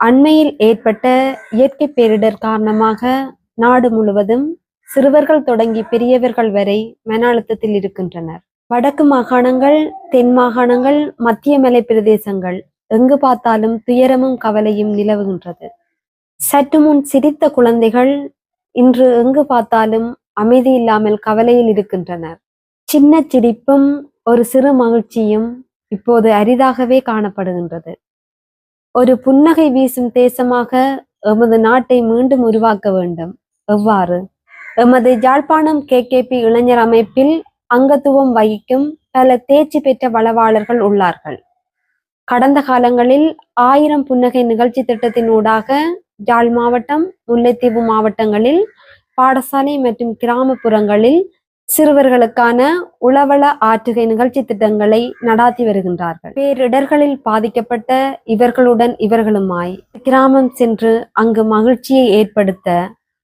அண்மையில் ஏற்பட்ட இயற்கை பேரிடர் காரணமாக நாடு முழுவதும் சிறுவர்கள் தொடங்கி பெரியவர்கள் வரை மன அழுத்தத்தில் இருக்கின்றனர். வடக்கு மாகாணங்கள், தென் மாகாணங்கள், மத்திய மலை பிரதேசங்கள் எங்கு பார்த்தாலும் துயரமும் கவலையும் நிலவுகின்றது. சற்று முன் சிரித்த குழந்தைகள் இன்று எங்கு பார்த்தாலும் அமைதி இல்லாமல் கவலையில் இருக்கின்றனர். சின்ன சிரிப்பும் ஒரு சிறு மகிழ்ச்சியும் இப்போது அரிதாகவே காணப்படுகின்றது. ஒரு புன்னகை வீசும் தேசமாக எமது நாட்டை மீண்டும் உருவாக்க வேண்டும். எவ்வாறு? எமது யாழ்ப்பாணம் KKP இளைஞர் அமைப்பில் அங்கத்துவம் வகிக்கும் பல தேர்ச்சி பெற்ற வளவாளர்கள் உள்ளார்கள். கடந்த காலங்களில் 1000 புன்னகை நிகழ்ச்சி திட்டத்தினூடாக யாழ் மாவட்டம், முல்லைத்தீவு மாவட்டங்களில் பாடசாலை மற்றும் கிராமப்புறங்களில் சிறுவர்களுக்கான உளவள ஆற்றுகை நிகழ்ச்சி திட்டங்களை நடாத்தி வருகின்றார்கள். பேரிடர்களில் பாதிக்கப்பட்ட இவர்களுடன் இவர்களுமாய் கிராமம் சென்று அங்கு மகிழ்ச்சியை ஏற்படுத்த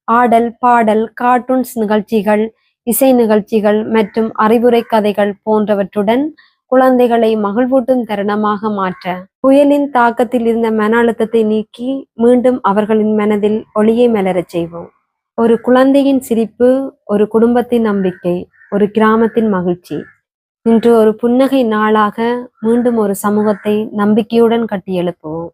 ஆடல், பாடல், கார்ட்டூன்ஸ் நிகழ்ச்சிகள், இசை நிகழ்ச்சிகள் மற்றும் அறிவுரை கதைகள் போன்றவற்றுடன் குழந்தைகளை மகிழ்வூட்டும் தருணமாக மாற்ற, புயலின் தாக்கத்தில் இருந்த மன அழுத்தத்தை நீக்கி மீண்டும் அவர்களின் மனதில் ஒளியை மலரச் செய்வோம். ஒரு குழந்தையின் சிரிப்பு, ஒரு குடும்பத்தின் நம்பிக்கை, ஒரு கிராமத்தின் மகிழ்ச்சி. இன்று ஒரு புன்னகை நாளாக மீண்டும் ஒரு சமூகத்தை நம்பிக்கையுடன் கட்டியெழுப்புவோம்.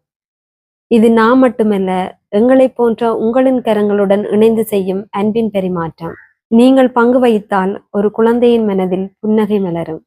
இது நாம் மட்டுமல்ல, எங்களை போன்ற உங்களின் கரங்களுடன் இணைந்து செய்யும் அன்பின் பரிமாற்றம். நீங்கள் பங்கு வகித்தால் ஒரு குழந்தையின் மனதில் புன்னகை மலரும்.